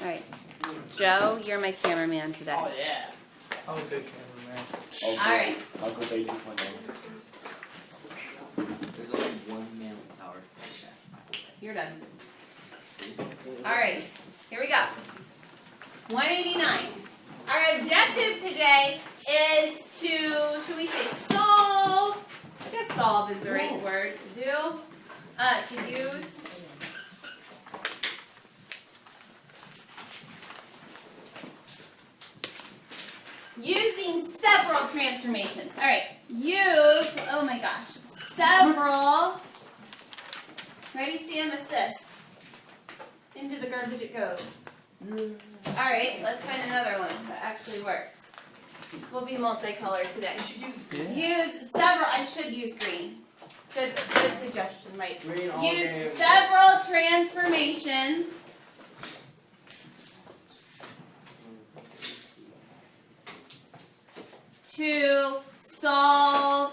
right. Joe, you're my cameraman today. Oh yeah. I'm a good cameraman. All right. I'll go bait one day. There's only one man with power. You're done. All right. Here we go. 189. Our objective today is to, should we say solve? I guess solve is the right word to do. To use. Using several transformations. All right. Use, oh my gosh, several. Ready, Sam? Assist. Into the garbage it goes. All right, let's find another one that actually works. We'll be multicolored today. Use several. I should use green. Good suggestion, Mike. Green all Use day. several transformations to solve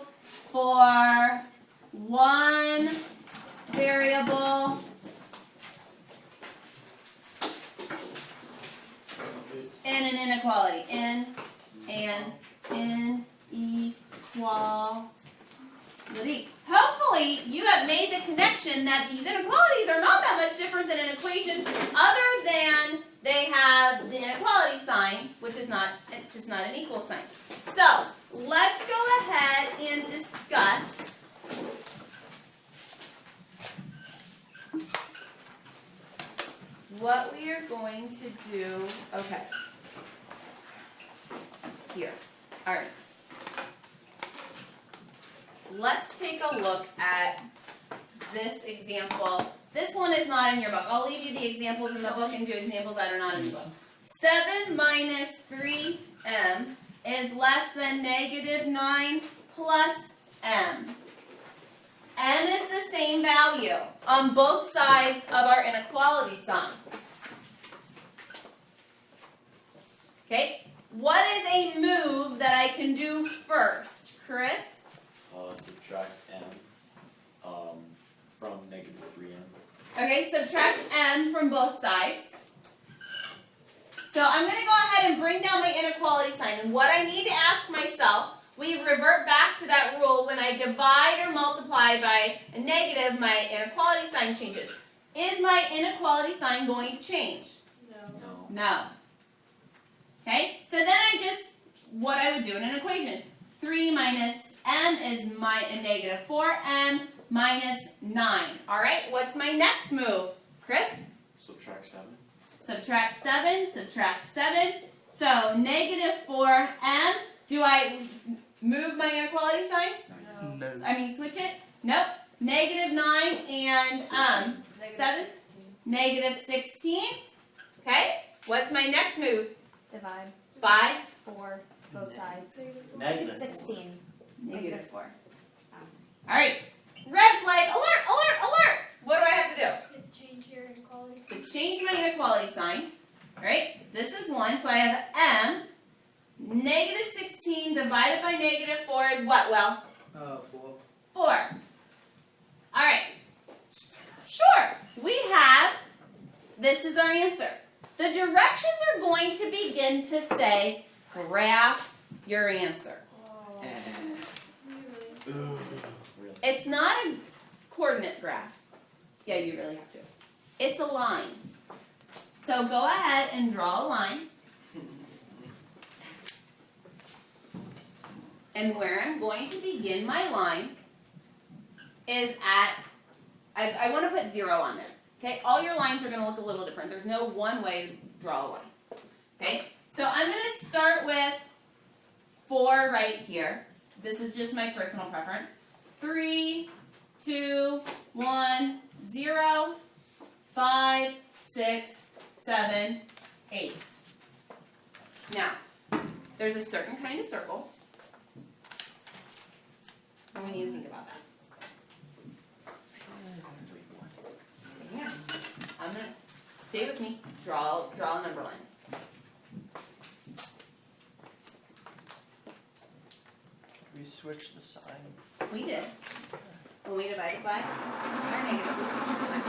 for one variable in an inequality. In an inequality. Hopefully, you have made the connection that these inequalities are not that much different than an equation, other than they have the inequality sign, which is not just not an equal sign. So let's go ahead and discuss what we are going to do. Okay. Here. All right. Let's take a look at this example. This one is not in your book. I'll leave you the examples in the book and do examples that are not in the book. 7 minus 3m is less than negative 9 plus m. N is the same value on both sides of our inequality sign. Okay? What is a move that I can do first? Chris? Subtract m from negative 3m. Okay, subtract m from both sides. So I'm going to go ahead and bring down my inequality sign. And what I need to ask myself, we revert back to that rule when I divide or multiply by a negative, my inequality sign changes. Is my inequality sign going to change? No. No. Okay, so then what I would do in an equation. 3 minus m is a negative 4m minus 9. All right, what's my next move? Chris? Subtract 7. Subtract 7, subtract 7. So negative 4m. Do I move my inequality sign? No. I mean switch it? Nope. Negative 9 and 7? Negative 16. Okay, what's my next move? Divide By 4, both sides. Negative 16. negative 4. All right. Red flag. Alert, alert, alert. What do I have to do? You have to change your inequality. To change my inequality sign. All right. This is 1. So I have m. Negative 16 divided by negative 4 is what, Will? 4. All right. Sure. We have, this is our answer. The directions are going to begin to say, graph your answer. It's not a coordinate graph. Yeah, you really have to. It's a line. So go ahead and draw a line. And where I'm going to begin my line is at, I want to put 0 on there. Okay, all your lines are going to look a little different. There's no one way to draw a line. Okay, so I'm going to start with 4 right here. This is just my personal preference. 3, 2, 1, 0, 5, 6, 7, 8. Now, there's a certain kind of circle, and we need to think about that. Yeah. I'm going to, stay with me, draw a number line. We switched the sign. We did. When we divided by our negative, we switched the sign.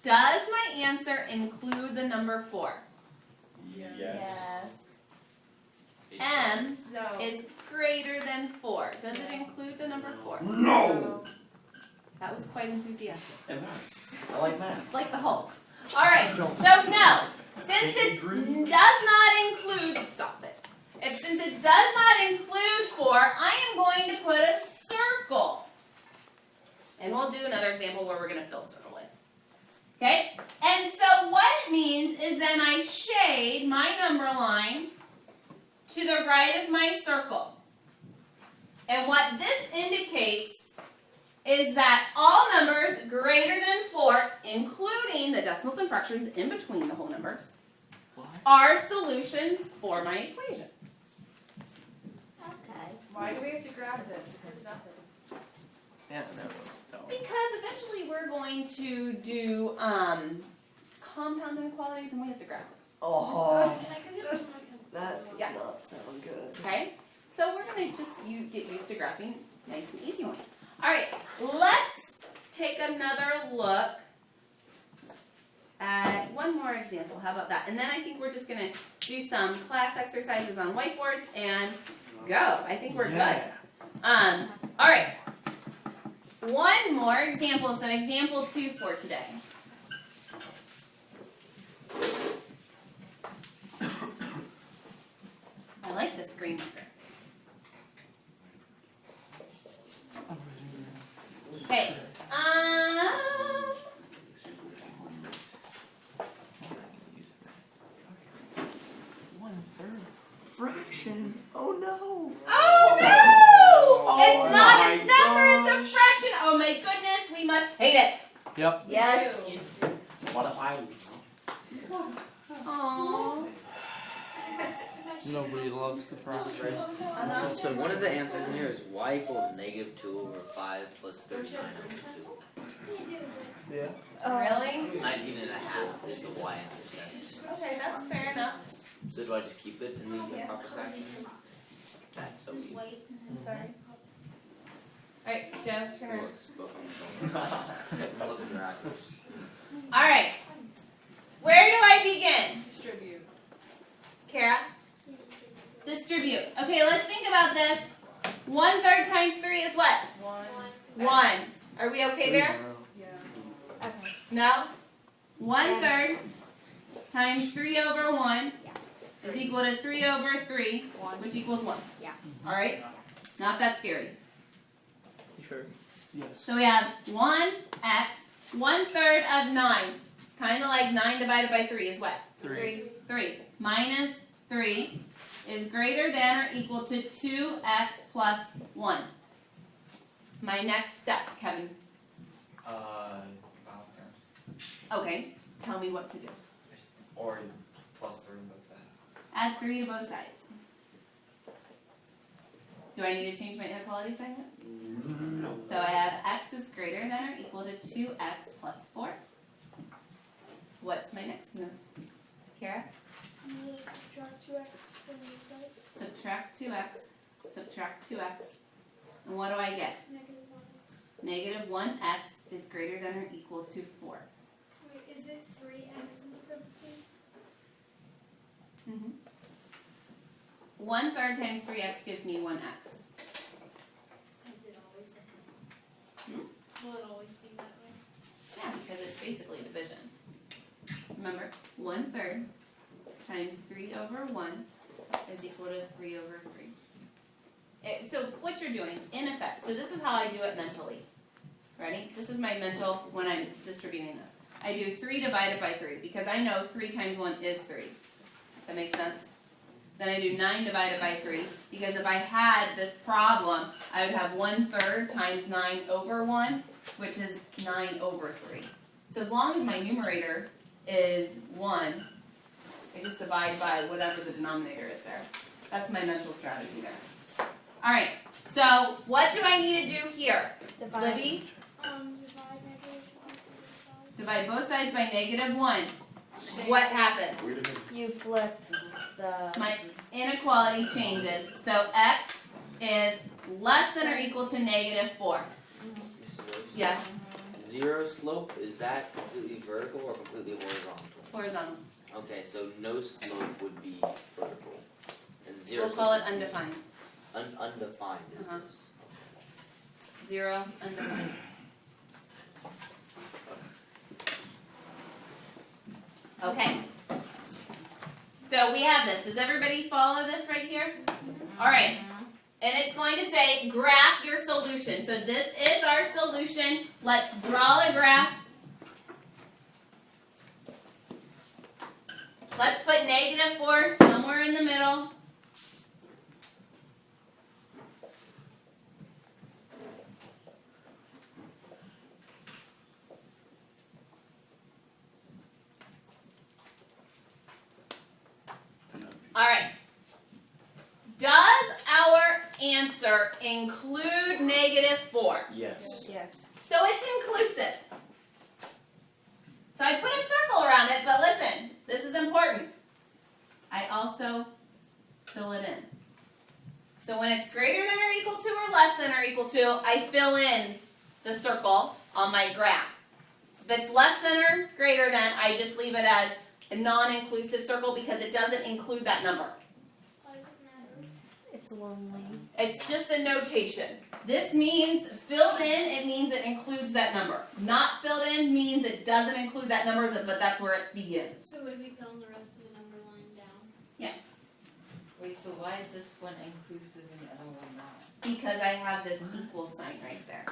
Does my answer include the number 4? Yes. M No. is greater than 4. Does it include the number 4? No. That was quite enthusiastic. I like math. It's like the Hulk. All right. So no, since it does not include, stop it. Since it does not include 4, I am going to put a circle. And we'll do another example where we're going to fill the circle in. Okay? And so what it means is then I shade my number line to the right of my circle. And what this indicates is that all numbers greater than 4, including the decimals and fractions in between the whole numbers, are solutions for my equation. Okay. Why do we have to graph this? It's nothing. Yeah, no, don't. Because eventually we're going to do compound inequalities and we have to graph those. Oh, Can I go get my pencil? that does Yeah. not sound good. Okay? So we're going to just get used to graphing nice and easy ones. All right, let's take another look at one more example. How about that? And then I think we're just going to do some class exercises on whiteboards and go. I think we're good. All right. One more example. So example 2 for today. I like this green marker. Okay. 1/3 fraction. Oh no. Oh no! It's not my a number, it's a gosh. fraction. Oh my goodness, we must hate it. Yep. Yes. What if I know? Aww. Nobody loves the fraction. So one of the answers in here is y equals -2/5 plus 39/2. Yeah. Really? It's 19 and a half is the y intercept. Okay, that's fair enough. So do I just keep it in the Yeah. proper fraction? That's so easy. I'm sorry. Alright, Joe, turn around. Looks both on the phone. Look at your actors. Alright. Where do I begin? Distribute. Kara? Distribute. Okay, let's think about this. 1/3 times 3 is what? 1. Are we okay there? Yeah. Okay. No? 1/3 times 3/1 is equal to 3/3, which equals 1. Yeah. Alright? Not that scary. Sure. Yes. So we have 1x, 1/3 of 9. Kind of like 9 divided by 3 is what? 3. 3. Minus 3 is greater than or equal to 2x plus 1. My next step, Kevin. Okay, tell me what to do. Or plus 3 on both sides. Add 3 to both sides. Do I need to change my inequality sign? No. So I have x is greater than or equal to 2x plus 4. What's my next move? Kara? I'm going to subtract 2x from these sides. Subtract 2x, subtract 2x. And what do I get? -1. Negative 1x is greater than or equal to 4. Wait, is it 3x in the parentheses? 1/3 times 3x gives me 1x. Is it always that way? Hmm? Will it always be that way? Yeah, because it's basically division. Remember, 1/3 times 3/1 is equal to 3/3. So what you're doing, in effect, so this is how I do it mentally. Ready? This is my mental when I'm distributing this. I do 3 divided by 3 because I know 3 times 1 is 3. That makes sense? Then I do 9 divided by 3 because if I had this problem, I would have 1/3 times 9/1, which is 9/3. So as long as my numerator is 1, I just divide by whatever the denominator is there. That's my mental strategy there. Alright, so what do I need to do here? Divide. Libby, Divide -1 from both sides. divide both sides by -1. What happens? You flip the. My inequality changes. So x is less than or equal to -4. Mr. Rose? Yes. Is zero slope, is that completely vertical or completely horizontal? Horizontal. Okay, so no slope would be vertical. And zero We'll call it slope would be undefined. Undefined is Uh-huh. this. 0, undefined. Okay. So we have this. Does everybody follow this right here? All right. And it's going to say graph your solution. So this is our solution. Let's draw a graph. Let's put -4 somewhere in the middle. All right. Does our answer include -4? Yes. Yes. So it's inclusive. So I put a circle around it, but listen, this is important. I also fill it in. So when it's greater than or equal to or less than or equal to, I fill in the circle on my graph. If it's less than or greater than, I just leave it as a non-inclusive circle because it doesn't include that number. Why does it matter? It's lonely. It's just a notation. This means filled in, it means it includes that number. Not filled in means it doesn't include that number, but that's where it begins. So would we fill in the rest of the number line down? Wait, so why is this one inclusive and the other one not? Because I have this equal sign right there.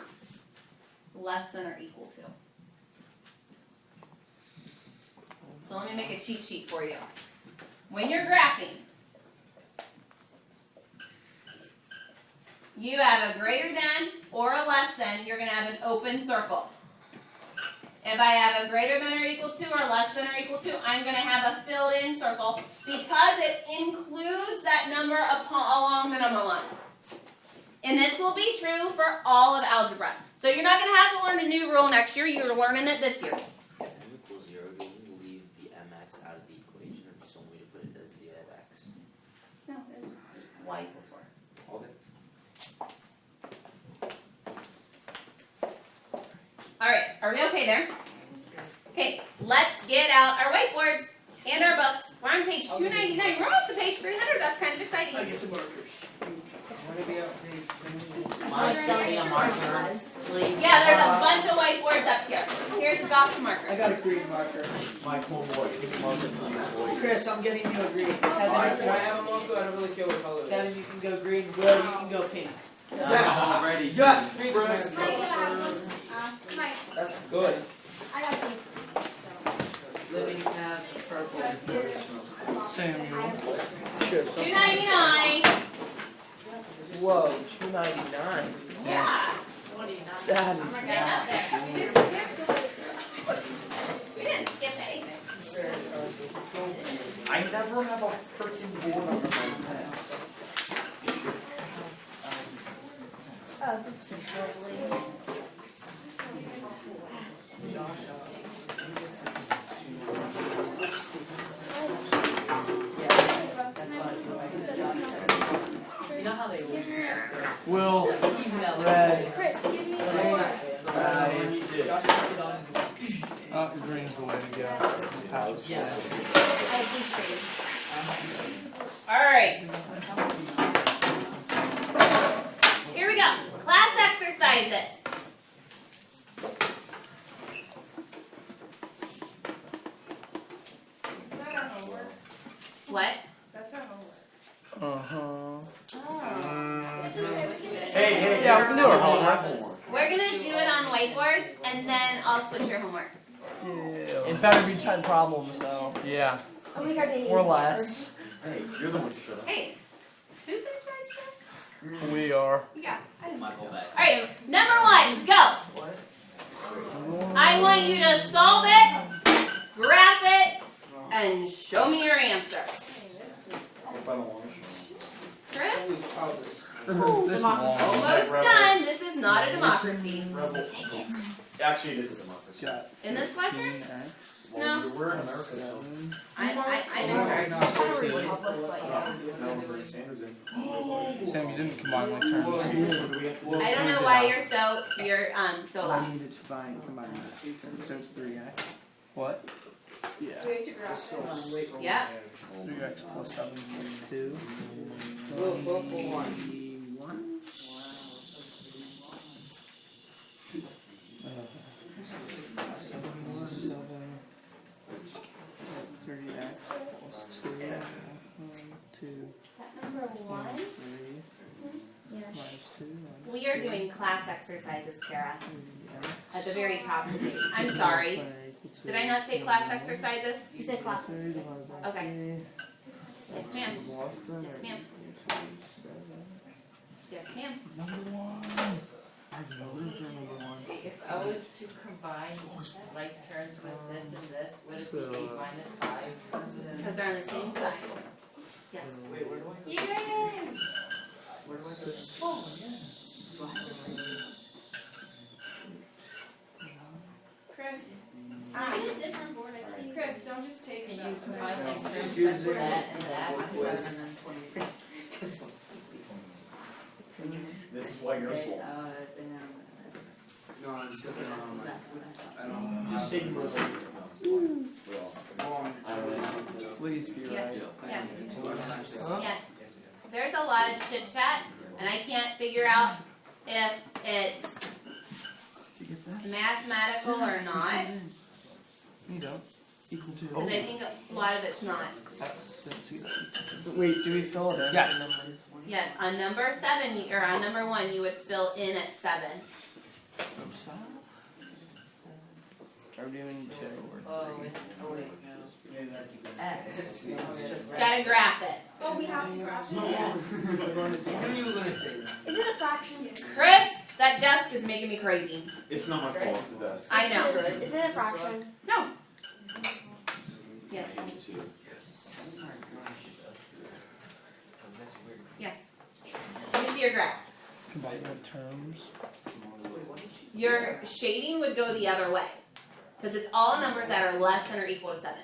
Less than or equal to. So let me make a cheat sheet for you. When you're graphing, you have a greater than or a less than, you're going to have an open circle. If I have a greater than or equal to or less than or equal to, I'm going to have a filled in circle because it includes that number along the number line. And this will be true for all of algebra. So you're not going to have to learn a new rule next year, you're learning it this year. If m equals 0, do we leave the mx out of the equation or just want me to put it as z of x? No, it's y equals 4. Okay. Alright, are we okay there? Okay, let's get out our whiteboards and our books. We're on page 299. We're almost to page 300. That's kind of exciting. I get some markers. Mine's still be a marker, please. Yeah, there's a bunch of whiteboards up here. Here's the box I marker. got a green marker. My poor boy. Chris, I'm getting you a green. Can I Kevin, have a Monko? I don't really care what color it Kevin, is. you can go green. Will, you can go pink. Already. Yes, green Mike, is I have one. Mike, That's good. I got pink. Living tab, purple. Samuel. 299. Whoa, 299. Yeah. That We're is getting up there. We just skipped. We didn't skip anything. I never have a freaking board on my desk. Oh, this is lovely. You know how they always Will, email red, Chris, give me red, more. rice. Green's the way to go. Yeah. I think All right. Here we go. Class exercises. What? That's our homework. Uh-huh. Oh. It's okay, we can. Hey, Yeah, we can do our homework. We're gonna do it on whiteboards, and then I'll switch your homework. Yeah. It better be 10 problems though. Yeah. Oh my god, they Or use less. Hey, you're the one who shut up. Hey, who's in charge here? We are. Yeah. Michael back. All right. Number 1, go. I want you to solve it, graph it, and show me your answer. If I don't want to show Chris, Holy cow, this. This is long. almost done. This is not a democracy. Rebel. Actually, it is a democracy. Got In this classroom? 15x. No. We're in America, so. I'm in charge. Sam, you didn't combine like terms. I don't know why you're so loud. I needed to combine that. So it's 3x. What? Yeah. Yep. 3x plus 7 is 2. 21. 3x plus 2. 2. Number 1? 3 Yeah. minus 2. We are doing class exercises, Kara, Yeah. at the very top of the page. I'm sorry. Did I not say class exercises? You said classes. Okay. Yes, ma'am. Boston Yes, ma'am. Yes, ma'am. Number 1. I have no room for number 1. If I was to combine like terms with this and this, would it be 8 minus 5? Because they're on the same side. Yes. Wait, where do I go? Yay! Where do I go? Chris, Ah. I need a different board. Chris, don't just take Can stuff. you combine like terms Use with it. that and that and 7 and then 23? This is why you're slow. No, I'm just looking on my. I don't. Just say you were like. Please be right. Yes. Yes. Huh? Yes. There's a lot of chit chat, and I can't figure out if it's mathematical or not. You don't. Equal to. Because I think a lot of it's not. Wait, do we fill it in? Yes. Yes, on number 7, or on number 1, you would fill in at 7. Are we doing 2 Oh, wait, no. X. Gotta graph it. Oh, we have to graph it. I knew you were gonna say that. Is it a fraction? Chris, that desk is making me crazy. It's not my fault, it's the desk. I know. Is it a fraction? No. Yes. Yes. Let me see your graph. Combine like terms. Your shading would go the other way. Because it's all numbers that are less than or equal to 7.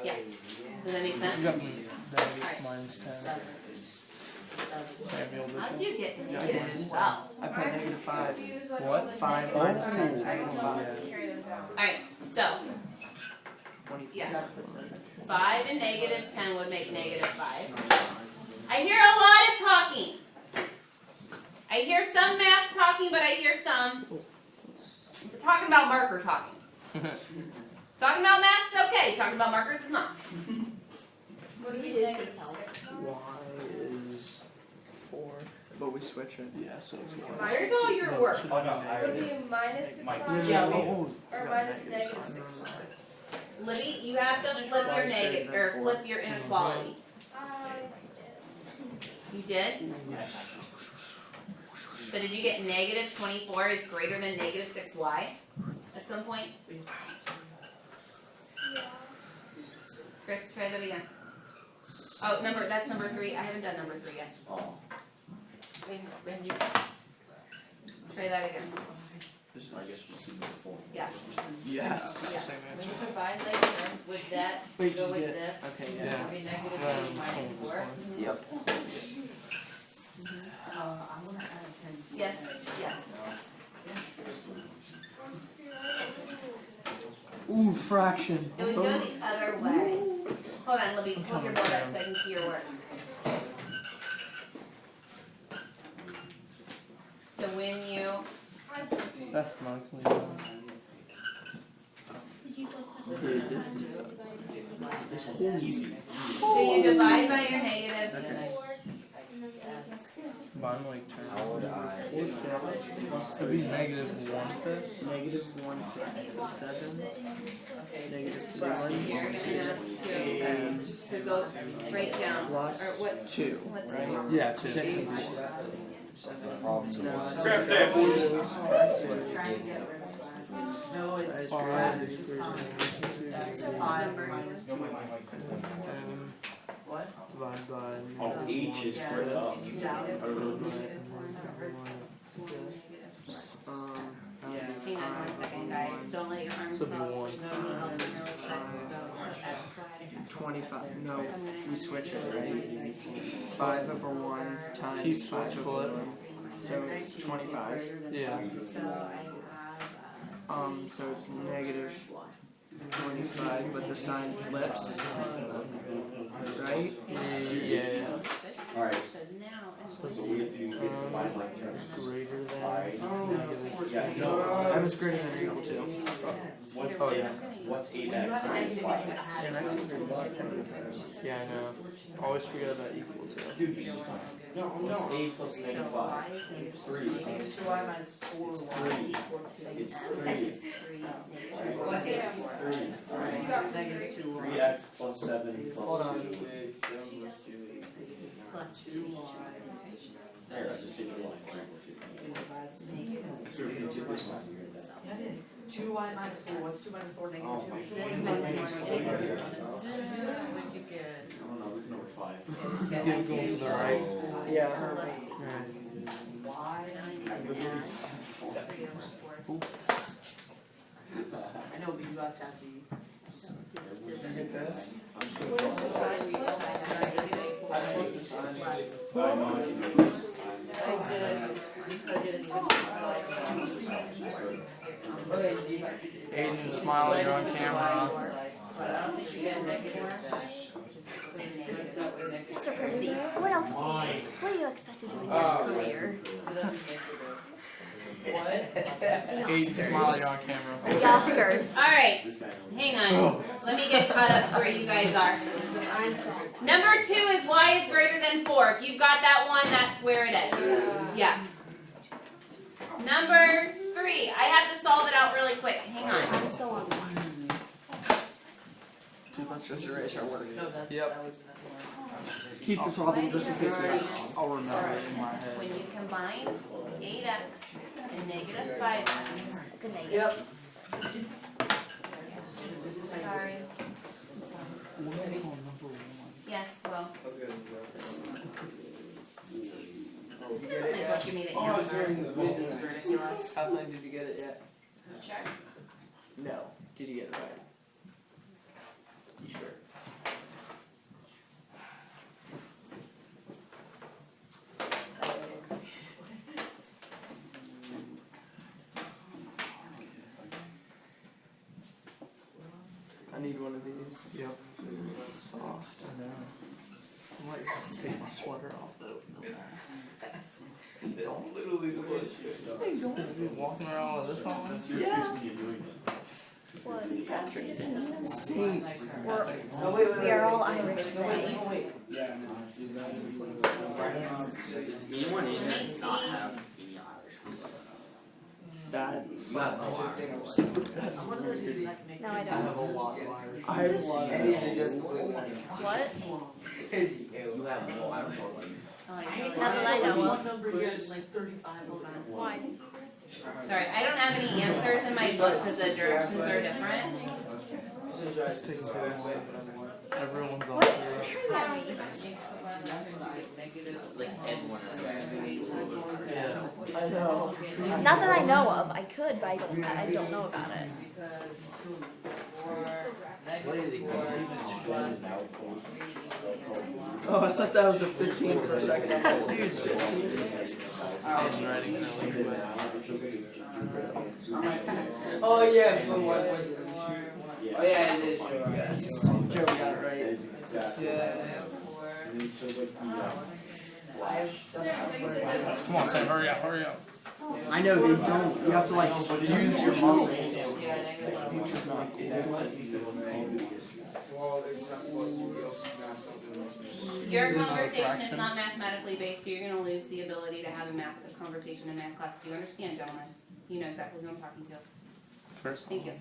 Yes. Does that make You sense? got negative minus 10. Samuel How'd did you get negative 12? I put negative 5. What? 5 minus 10 is negative 5. Alright, so, yeah. 5 and negative 10 would make negative 5. I hear a lot of talking. I hear some math talking, but I hear some talking about marker talking. Talking about math is okay, talking about markers is not. What do we do? Y is 4. But we switch it. Yeah, so it's 1. Here's all your work. Oh, no, Would be minus 6 Mike. Yeah, or minus negative 6. Libby, you have to flip your negative, or flip your inequality. You did? So did you get negative 24 is greater than negative 6y at some point? Chris, try that again. Oh, that's number 3. I haven't done number 3 yet. When you Try that again. I guess you see the form. Yeah. Yes. Yeah. Same when answer. you combine like terms with that, Wait, go you with get. this. Okay, It yeah. would be negative 2 minus 4. Yep. Yes. Yes. Ooh, fraction. It would go the other way. Hold on, Libby. Hold your board up so I can see your work. So when you That's monthly. Did you flip This one's easy. so you divide by your negative. Combine like terms. How would I? It'd be negative 1/5. Negative 1/5. 7. Negative You're gonna have to go break down or Plus what? 2. What's Right? the Yeah, 6 2. and 4. Grab that, boys. Trying to get rid of No, it's That's Five. what? Divide by. Oh, H is squared up. I don't know. Um, Hang on 1 second, guys. Don't let your arms So it'd be fall. 1. 25. No, we switch it, right? 5 over 1 times Keep 5 switch over flip. 1. So it's 25. Yeah. So it's negative 25, but the sign flips. Right? Yeah. Alright, Says now. so we have to find like Greater than. yeah, I was greater than or equal to. what's Oh, yeah. what's 8x minus 5? Yeah, I know. Always forget about equal to. No, what's 8 plus negative 5? It's 3. Negative 2y minus 4y equal to. It's 3. You got Negative 2y. 3x plus 7 Hold plus on. 2. Plus 2y. There, I just see the line. I sort of did this one. Yeah, it is. 2y minus 4. What's 2 minus 4? Negative Oh 2. my This one's more ridiculous. What'd you get? I don't know, this is number 5. Keep going to the right. Yeah. Y. I know, but you got to have the. Get this? I know I can do this. Aiden, smile, you're on camera. Mr. Percy, what else what do you expect to do in your career? Aiden, smile, you're on camera. The Oscars. All right, This guy knows. hang on. Let me get caught up to where you guys are. I'm set. Number 2 is y is greater than 4. If you've got that one, that's where it is. Yeah. Number 3. I have to solve it out really quick. Hang on. I'm still on one. Dude, let's just erase our work. No, that's, Yep. that was another Keep the problem just in case we I'll remember it in my head. When you combine 8x and negative 5x. Good night. Yep. Sorry. Yes, well. You get it My yet? book give me the Oh, answer. ridiculous. Kathleen, did you get it yet? Sure. No. Did you get it right? You sure? I need one of these. Yep. Soft. I know. I might take my sweater off though. That's literally the worst shit. Walking around with this on? Yeah. What? Patrick's insane. We are all Irish today. Anyone in here does not have any Irish people? That. You have no Irish. I wonder if you like make No, I I don't. have a lot of Irish. I have a lot of What? You have no Irish. Oh, I Not totally that I know One of. number here is like 35 over. Why? Sorry, I don't have any answers in my book because the directions are different. Just take it away. Everyone's on What are you zero. staring at me? Like everyone has Yeah. I know. Not that I know of. I could, but I don't know about it. Oh, I thought that was a 15 for a second. I thought, dude, 15. Handwriting and everything. Oh yeah, from what was it? Oh yeah, it is. Yes. Joe got it right. That is exactly right. And then you show like the Come on, Sam, hurry up, hurry up. I know they don't. You have to like use your muscles. Your conversation is not mathematically based, so you're going to lose the ability to have a conversation in math class. Do you understand, gentlemen? You know exactly who I'm talking to. First. Thank you.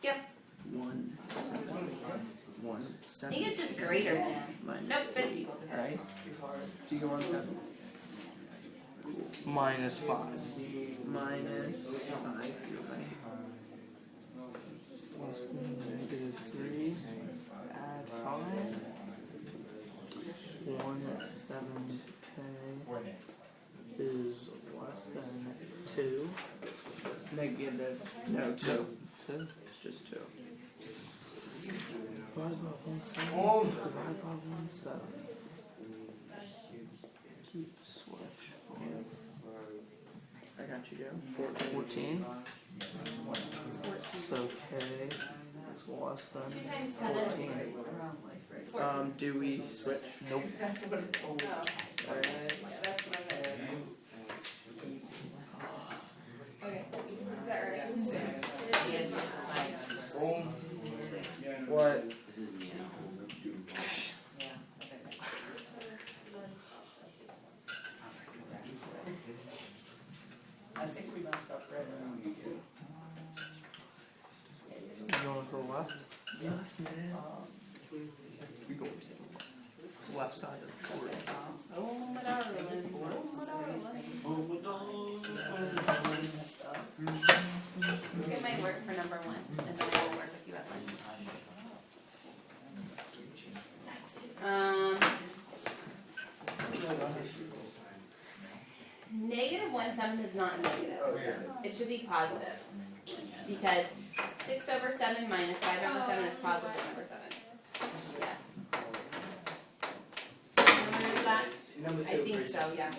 Yep. 1, 1, I 7. think it's just greater than. Minus. Nope, it's equal to. Right? Do you go on 7? Minus 5. Minus 5. Plus negative 3. Add 5. 1, 7, is less than 2. Negative. No, 2. 2. Just 2. Divide by 1/7. Oh. Divide by 1/7. Keep switch. I got you, Joe. 14. So K is less than 2 times 7. 14. Do we switch? Nope. That's what it's told. Yeah, that's what I meant. Okay. Is that right? What? This is me at home. I think we messed up right now. You want to go left? Left, man. We go left side of the court. Oh, my darling. Oh, my darling. It might work for number 1, and then it will work if you have lunch. Negative 1/7 is not negative. It should be positive. Because 6/7 minus 5/7 is positive number 7. Yes. Remember that? Number 2. I think so, yeah.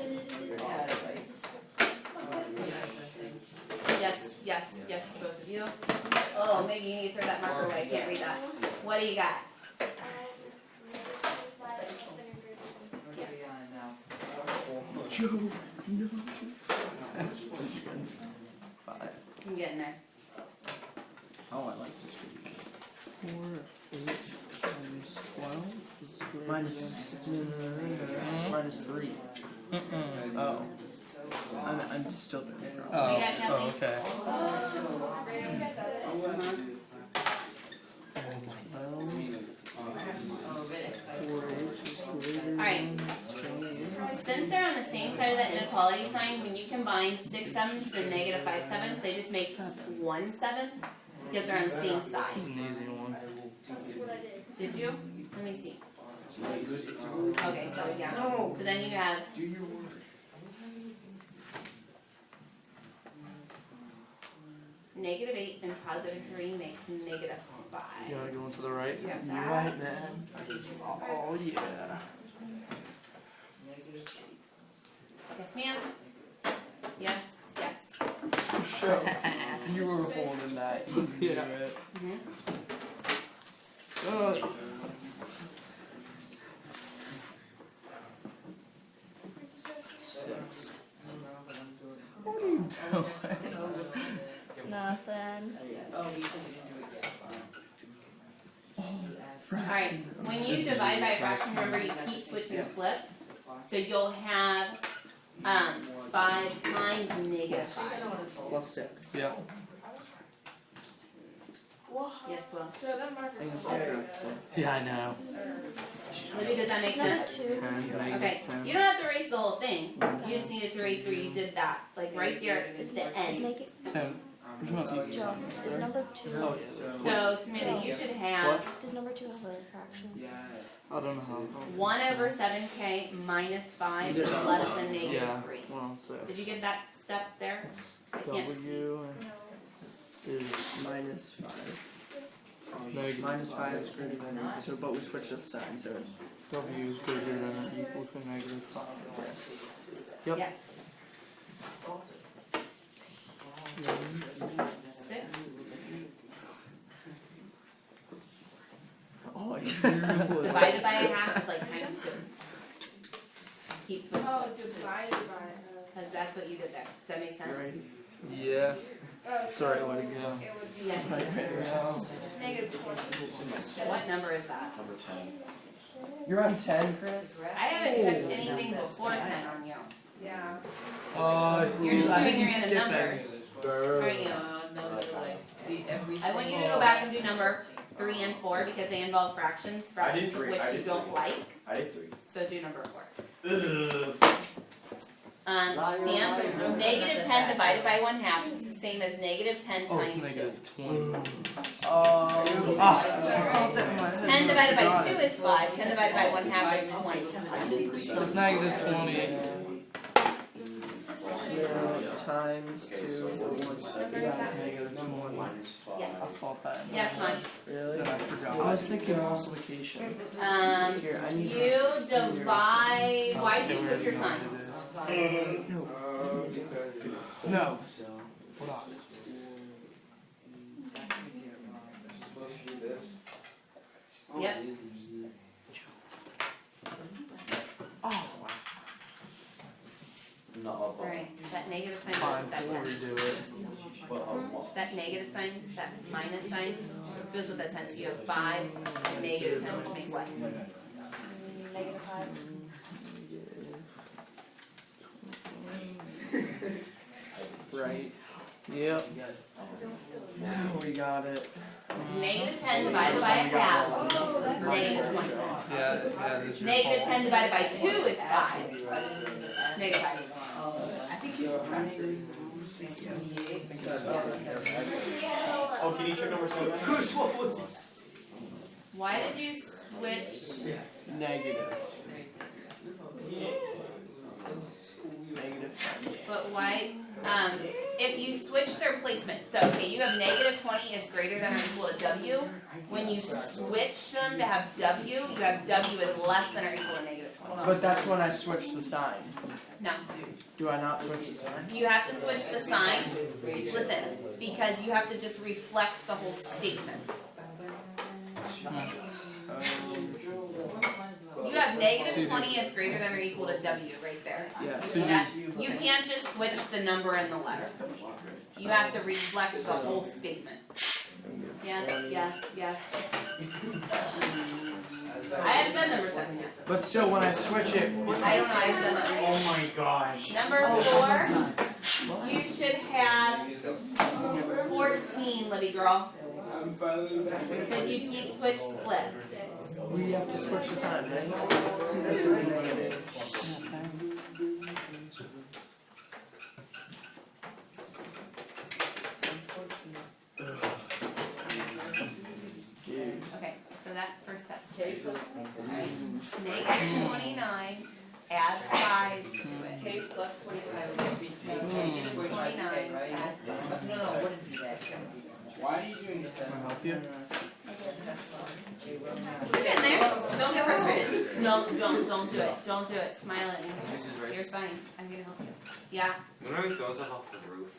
Yes, both of you. Oh, Maggie, you need to throw that marker away. I can't read that. What do you got? Joe, no. 5. I'm getting there. Oh, I like this one. 4H times 12 is greater Minus minus 3. Oh. I'm still doing it wrong. We got Kelly. okay. Alright. Since they're on the same side of that inequality sign, when you combine 6 7s and negative 5 7s, they just make 1 7 because they're on the same side. It's an easy one. Did you? Let me see. Okay, so yeah. So then you have negative 8 and positive 3 make negative 5. You gotta go into the right? Yeah. You're right, man. Oh, yeah. Yes, ma'am. Yes. Sure. You were holding that. You knew it. Mm-hmm. What are you doing? Nothing. Alright, when you divide by a fraction, remember you keep switching the flip. So you'll have 5 times negative 5. Plus 6. Yeah. Yes, well. So that marker's I can also say right. Yeah, I know. Libby, does that make Number sense? 2. 10, Okay, negative 10. you don't have to erase the whole thing. You just needed to erase where you did that. Like right there is the Is end. make it 10. Joe. Is number 2? Oh, yeah. So, Samantha, you should have Does number 2 have a fraction? I don't know how. 1/7k minus 5 is less than negative Yeah. 3. 1/6. Did you get that step there? I can't see. W is Minus 5. negative. Minus 5 is greater than or equal to, but we switched up signs, so it's W is greater than or equal to negative 5. Yep. Yes. 6. Oh, Divided by a half is like times 2. Keep switching. Oh, divided by. Because that's what you did there. Does that make sense? right. Yeah. Oh, Sorry, so way to go. it would be Yes. negative 20. What number is that? Number 10. You're on 10, Chris? I haven't checked anything before 10 on you. Yeah. You're just I doing think your he's random number. skipping. Aren't you? No, like, see, everything. I want you to go back and do number 3 and 4 because they involve fractions, I did fractions of 3, which I you did don't 3. like. I did 3. So do number 4. Sam, negative 10 divided by 1/2 is the same as negative 10 Oh, it's times 2. negative 20. 10 divided by 2 is 5. 10 divided by 1/2 is 20. It's negative 20. 0 times 2 or 1. Yeah, it's negative 20. Yeah. I thought that. Yeah, fine. Really? Then I forgot. I was thinking multiplication. You Here, I need divide. Why did you switch your sign? No. Hold on. Yep. Alright, that negative sign, Fine, that we'll 10. redo it. That negative sign, that minus sign, goes with that 10. So you have 5, negative 10, which makes what? Negative 5. Right. Yep. Now we got it. Negative 10 divided by 1/2. Negative 20. Yeah, this is your Negative fault. 10 divided by 2 is 5. Negative 5. Oh, can you check number 7? Why did you switch? Negative. Negative 10. But why? If you switch their placement, so okay, you have negative 20 is greater than or equal to W. When you switch them to have W, you have W is less than or equal to negative 20. But that's when I switch the sign. No, Do I not switch the sign? you have to switch the sign. Listen, because you have to just reflect the whole statement. You have negative 20 is greater than or equal to W right there. Yeah. You see that? You can't just switch the number and the letter. You have to reflect the whole statement. Yes, yes, yes. I haven't done number 7 yet. But still, when I switch it, I don't know, I haven't done number 8. Oh my gosh. Number 4, you should have 14, Libby girl. Because you keep switch flips. we have to switch the sign, right? That's what we negative. Okay, so that first step. Negative 29, add 5 to it. K plus 25 would be Negative 29, add 5. No, wouldn't be that. Why are you doing this? Can I help you? Get in there. Don't get frustrated. Don't do it. Don't do it. Smile at me. Mrs. You're Rice, fine. I'm gonna help you. Yeah, when are we throws us off the roof?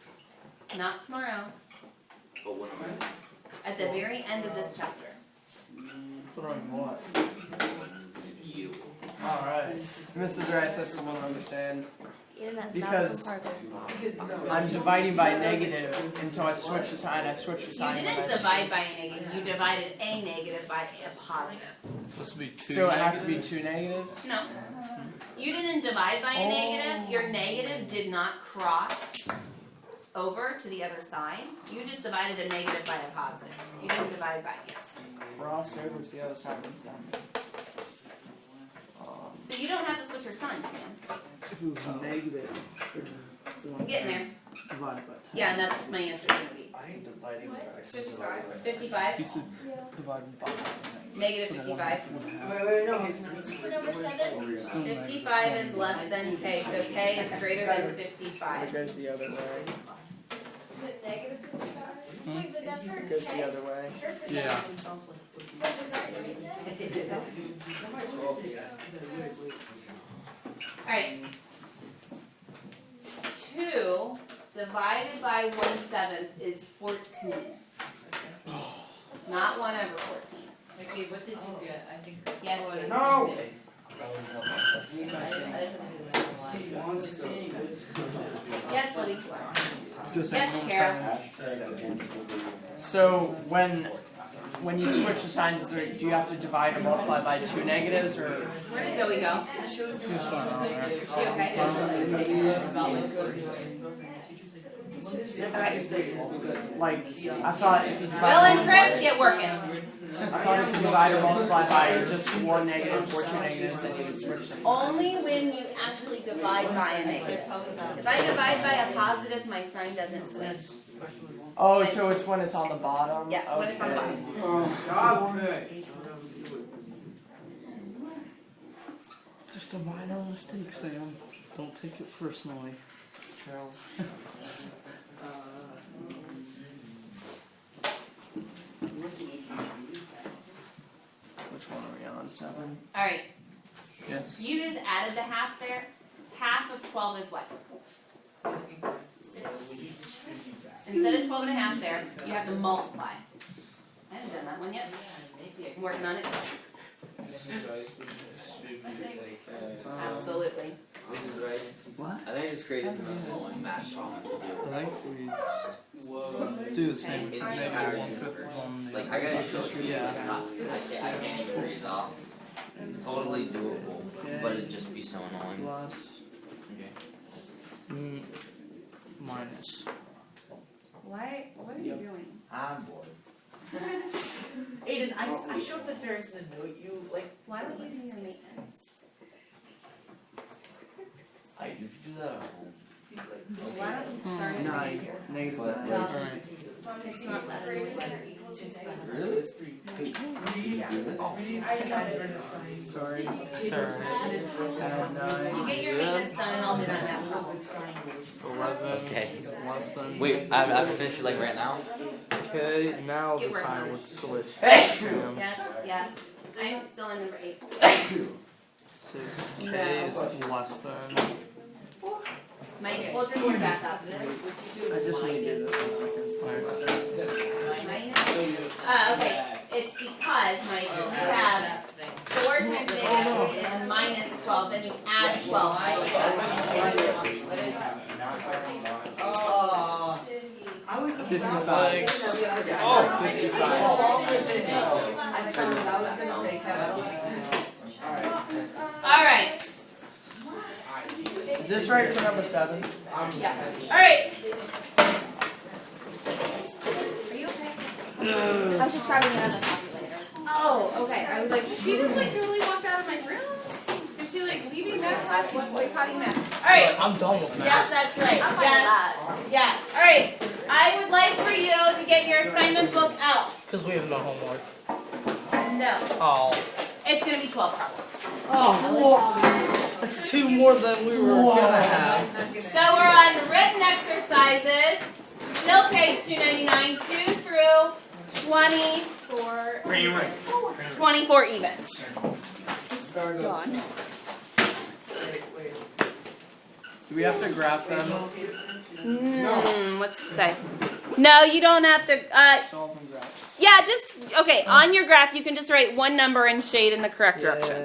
not tomorrow. But when am At the very end of this chapter. Throwing what? you? Alright. Mrs. Rice has to understand. Even that's Because not the part. I'm dividing by negative, and so I switch the sign. I switch the You sign. when didn't I divide by a negative. You divided a negative by a positive. Supposed to be 2. So it has to be 2 negatives? No. You didn't divide by a negative. Your negative did not cross over to the other side. You just divided a negative by a positive. You didn't divide by yes. Cross over to the other side instead. So you don't have to switch your signs, man. If it was negative, Get in there. divided by 10. Yeah, and that's what my answer is going to be. I hate dividing facts. 55. Divided by Negative 55. Number 7. 55 is less than K, so K is greater than It 55. goes the other way. Is it negative 55? Wait, was that for It goes K? the other way. Or for Yeah. Wait, was that raised then? Alright. 2 divided by 1/7 is 14. Not 1 over 14. Okay, what did you get? I think. Yes, Oh, please. no! Yes, Libby. Let's go say Yes, one Kara. second. So when you switch the signs, do you have to divide or multiply by 2 negatives, or Where did Zoe go? What's going on there? Is she okay? Like, I thought if you Will divide and Chris, get working. I thought if you divide or multiply by just one negative or two negatives, then you would switch them. Only when you actually divide by a negative. If I divide by a positive, my sign doesn't switch. Oh, so it's when it's on the bottom? Yeah, when it's on the bottom. Just a minor mistake, Sam. Don't take it personally. Charles. Which one are we on? 7? Alright, Yes. you just added the half there. Half of 12 is what? Instead of 12 and a half there, you have to multiply. I haven't done that one yet. I'm working on it. Absolutely. This is right. What? I think I just created the most annoying math problem to do. I think we do the same with Okay. negative 1/5 on the. Like, I gotta show you. Yeah. I can't even read it off. It's totally doable, but it'd just be so annoying. Plus. Okay. Minus. Why? What are you doing? I'm bored. Aiden, I showed this to Harrison the note you like. Why don't you do your maintenance? You could do that at home. He's like, Why don't you start it 9. right here? Negative But- 9. Alright. It's not less. Really? Hey, you do this? I decided. Sorry. It's alright. You get your maintenance done and I'll do that now. 11. Okay. Less than. Wait, I have to finish it like right now? Okay, now Get the working on time it. was switch. Yes, yes. I'm still in number 8. 6K is less than. Mike, hold your board back up. I just need to do this 1 second. Okay, it's because, Mike, you have 4 times negative is minus 12, then you add 12. Oh. 55. Oh, 55. Alright, Is this right for number 7? yeah. Alright. Are you okay? I was just grabbing another calculator. Oh, okay. I was like, did she just like totally walk out of my room? Is she like leaving math class? She's boycotting math. Alright. I'm done with Yes, that. that's right. I'm fine with Yes. that. Yeah. Alright. I would like for you to get your assignment book out. Because we have no homework. No. Oh. It's gonna be 12 problems. Oh, that's 2 more than we were gonna have. So we're on written exercises. Still page 299, 2 through 24. 24 even. Done. Do we have to graph them? What's it say? No, you don't have to. Solve and graph. Yeah, just okay. On your graph, you can just write one number and shade in the correct direction.